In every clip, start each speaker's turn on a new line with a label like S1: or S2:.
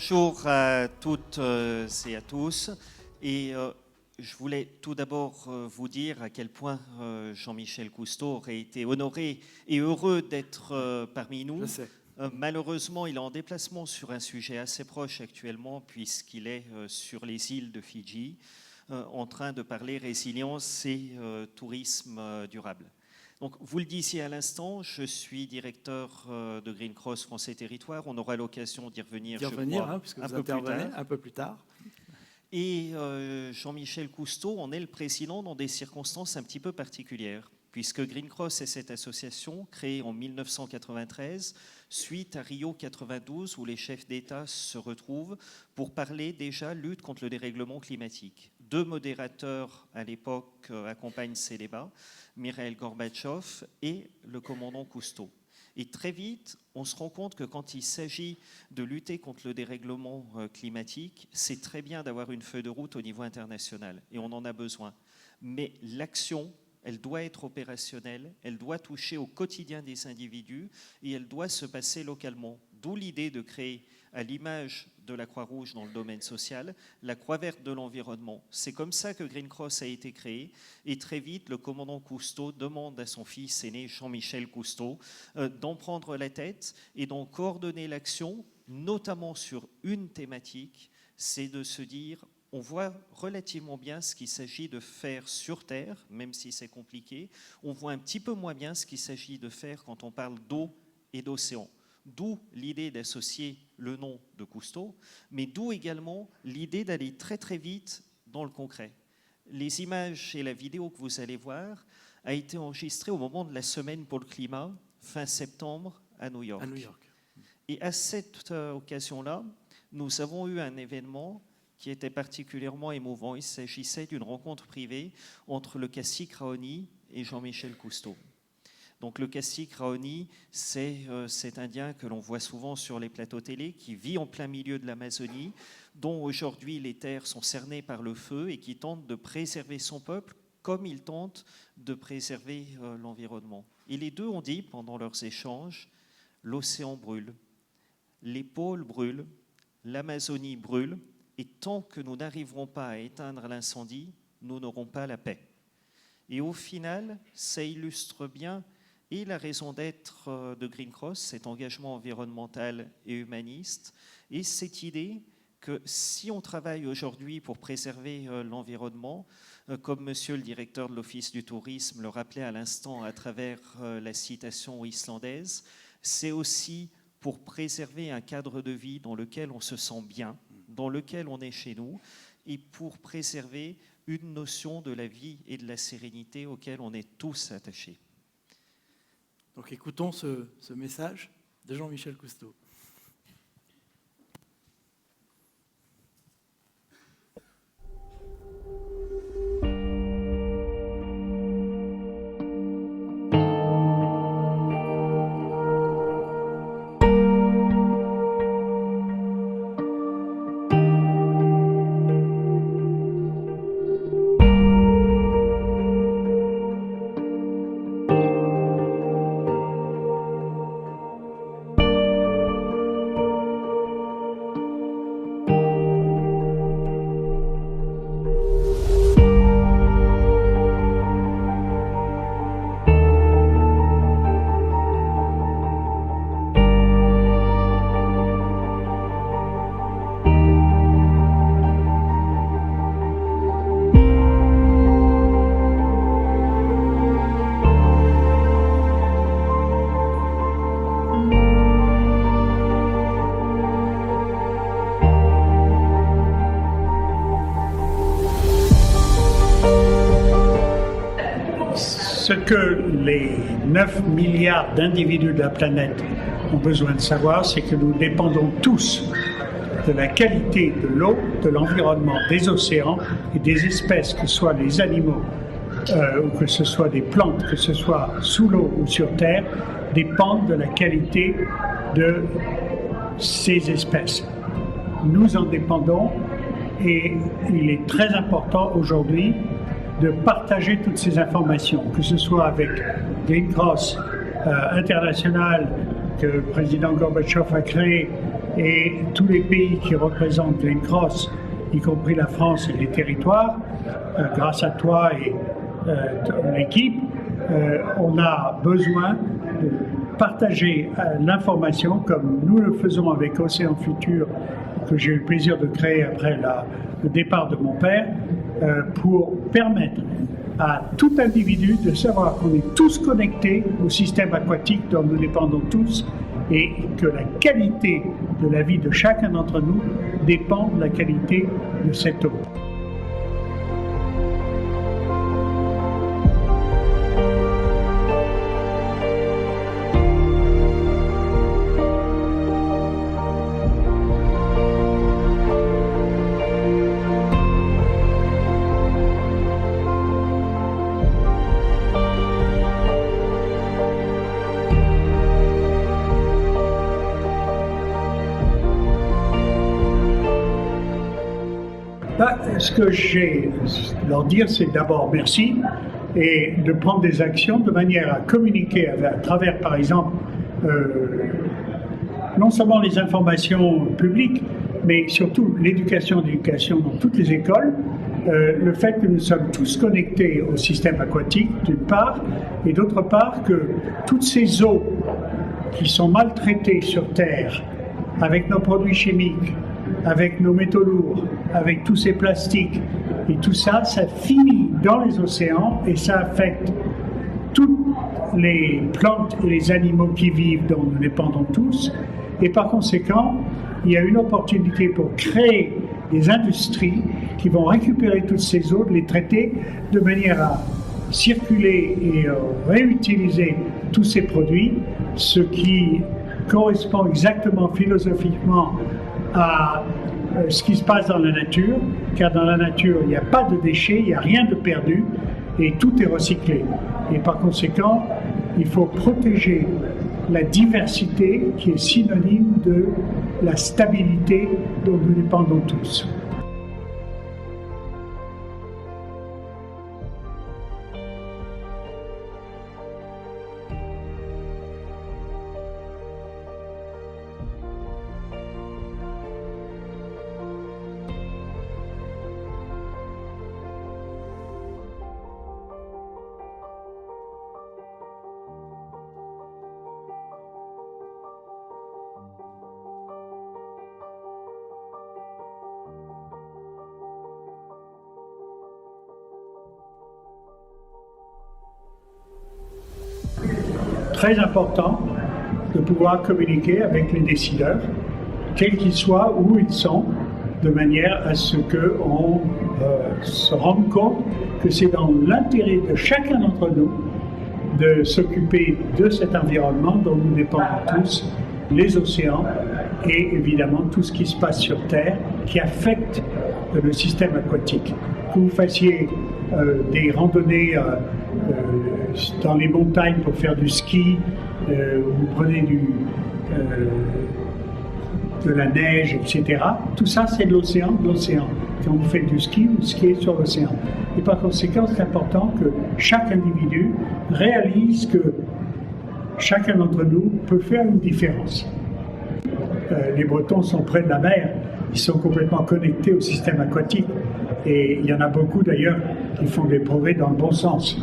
S1: Bonjour à toutes et à tous. Et je voulais tout d'abord vous dire à quel point Jean-Michel Cousteau aurait été honoré et heureux d'être parmi nous.
S2: Je sais.
S1: Malheureusement, il est en déplacement sur un sujet assez proche actuellement, puisqu'il est sur les îles de Fidji, en train de parler résilience et tourisme durable. Donc, vous le disiez à l'instant, je suis directeur de Green Cross France et Territoires. On aura l'occasion d'y revenir,
S2: puisque vous intervenez un peu plus tard.
S1: Et Jean-Michel Cousteau en est le président dans des circonstances un petit peu particulières, puisque Green Cross est cette association créée en 1993, suite à Rio 92, où les chefs d'État se retrouvent pour parler déjà lutte contre le dérèglement climatique. Deux modérateurs à l'époque accompagnent ces débats, Mikhaïl Gorbatchev et le commandant Cousteau. Et très vite, on se rend compte que quand il s'agit de lutter contre le dérèglement climatique, c'est très bien d'avoir une feuille de route au niveau international, et on en a besoin. Mais l'action, elle doit être opérationnelle, elle doit toucher au quotidien des individus, et elle doit se passer localement. D'où l'idée de créer, à l'image de la Croix-Rouge dans le domaine social, la Croix verte de l'environnement. C'est comme ça que Green Cross a été créé, et très vite, le commandant Cousteau demande à son fils aîné, Jean-Michel Cousteau, d'en prendre la tête et d'en coordonner l'action, notamment sur une thématique, c'est de se dire, on voit relativement bien ce qu'il s'agit de faire sur Terre, même si c'est compliqué, on voit un petit peu moins bien ce qu'il s'agit de faire quand on parle d'eau et d'océan. D'où l'idée d'associer le nom de Cousteau, mais d'où également l'idée d'aller très très vite dans le concret. Les images et la vidéo que vous allez voir a été enregistrée au moment de la Semaine pour le climat, fin septembre, à New York. Et à cette occasion-là, nous avons eu un événement qui était particulièrement émouvant. Il s'agissait d'une rencontre privée entre le cacique Raoni et Jean-Michel Cousteau. Donc le cacique Raoni, c'est cet Indien que l'on voit souvent sur les plateaux télé, qui vit en plein milieu de l'Amazonie, dont aujourd'hui les terres sont cernées par le feu et qui tente de préserver son peuple comme il tente de préserver l'environnement. Et les deux ont dit, pendant leurs échanges, l'océan brûle, les pôles brûlent, l'Amazonie brûle, et tant que nous n'arriverons pas à éteindre l'incendie, nous n'aurons pas la paix. Et au final, ça illustre bien et la raison d'être de Green Cross, cet engagement environnemental et humaniste, et cette idée que si on travaille aujourd'hui pour préserver l'environnement, comme monsieur le directeur de l'Office du tourisme le rappelait à l'instant à travers la citation islandaise, c'est aussi pour préserver un cadre de vie dans lequel on se sent bien, dans lequel on est chez nous, et pour préserver une notion de la vie et de la sérénité auquel on est tous attachés.
S2: Donc écoutons ce message de Jean-Michel Cousteau.
S3: Ce que les 9 milliards d'individus de la planète ont besoin de savoir, c'est que nous dépendons tous de la qualité de l'eau, de l'environnement, des océans et des espèces, que ce soit les animaux ou que ce soit des plantes, que ce soit sous l'eau ou sur terre, dépendent de la qualité de ces espèces. Nous en dépendons et il est très important aujourd'hui de partager toutes ces informations, que ce soit avec Green Cross International que le président Gorbatchev a créé et tous les pays qui représentent Green Cross, y compris la France et les territoires, grâce à toi et l'équipe, on a besoin de partager l'information comme nous le faisons avec Océan Futur, que j'ai eu le plaisir de créer après le départ de mon père, pour permettre à tout individu de savoir qu'on est tous connectés au système aquatique dont nous dépendons tous et que la qualité de la vie de chacun d'entre nous dépend de la qualité de cette eau. Ce que j'ai à leur dire, c'est d'abord merci et de prendre des actions de manière à communiquer à travers, par exemple, non seulement les informations publiques, mais surtout l'éducation dans toutes les écoles, le fait que nous sommes tous connectés au système aquatique, d'une part, et d'autre part que toutes ces eaux qui sont maltraitées sur Terre, avec nos produits chimiques, avec nos métaux lourds, avec tous ces plastiques, et tout ça, ça finit dans les océans et ça affecte toutes les plantes et les animaux qui vivent, dont nous dépendons tous. Et par conséquent, il y a une opportunité pour créer des industries qui vont récupérer toutes ces eaux, les traiter de manière à circuler et réutiliser tous ces produits, ce qui correspond exactement philosophiquement à ce qui se passe dans la nature, car dans la nature, il n'y a pas de déchets, il n'y a rien de perdu, et tout est recyclé. Et par conséquent, il faut protéger la diversité qui est synonyme de la stabilité dont nous dépendons tous. Très important de pouvoir communiquer avec les décideurs, quels qu'ils soient, où ils sont, de manière à ce qu'on se rende compte que c'est dans l'intérêt de chacun d'entre nous de s'occuper de cet environnement dont nous dépendons tous, les océans et évidemment tout ce qui se passe sur Terre qui affecte le système aquatique. Que vous fassiez des randonnées dans les montagnes pour faire du ski, vous prenez de la neige, etc. Tout ça, c'est de l'océan. Quand vous faites du ski, vous skiez sur l'océan. Et par conséquent, c'est important que chaque individu réalise que chacun d'entre nous peut faire une différence. Les Bretons sont près de la mer, ils sont complètement connectés au système aquatique. Et il y en a beaucoup d'ailleurs qui font des progrès dans le bon sens.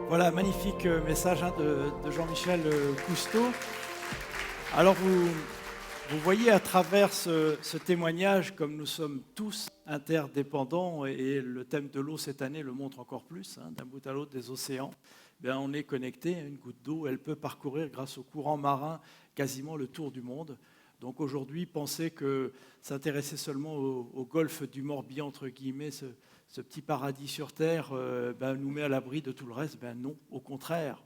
S2: Voilà, magnifique message de Jean-Michel Cousteau. Alors vous voyez à travers ce témoignage, comme nous sommes tous interdépendants, et le thème de l'eau cette année le montre encore plus, d'un bout à l'autre des océans, on est connecté. Une goutte d'eau, elle peut parcourir grâce au courant marin quasiment le tour du monde. Donc aujourd'hui, penser que s'intéresser seulement au golfe du Morbihan, entre guillemets, ce petit paradis sur Terre, nous met à l'abri de tout le reste. Non, au contraire,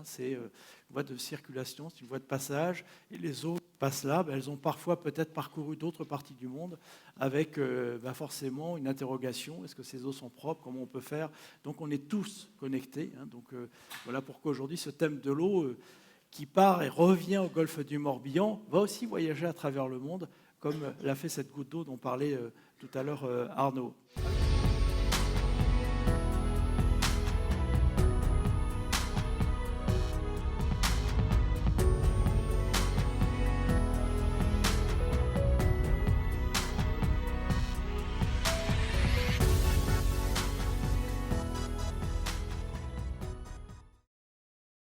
S2: c'est une voie de circulation, c'est une voie de passage, et les eaux passent là, elles ont parfois peut-être parcouru d'autres parties du monde, avec forcément une interrogation, est-ce que ces eaux sont propres, comment on peut faire? Donc on est tous connectés, voilà pourquoi aujourd'hui ce thème de l'eau qui part et revient au golfe du Morbihan va aussi voyager à travers le monde, comme l'a fait cette goutte d'eau dont parlait tout à l'heure Arnaud.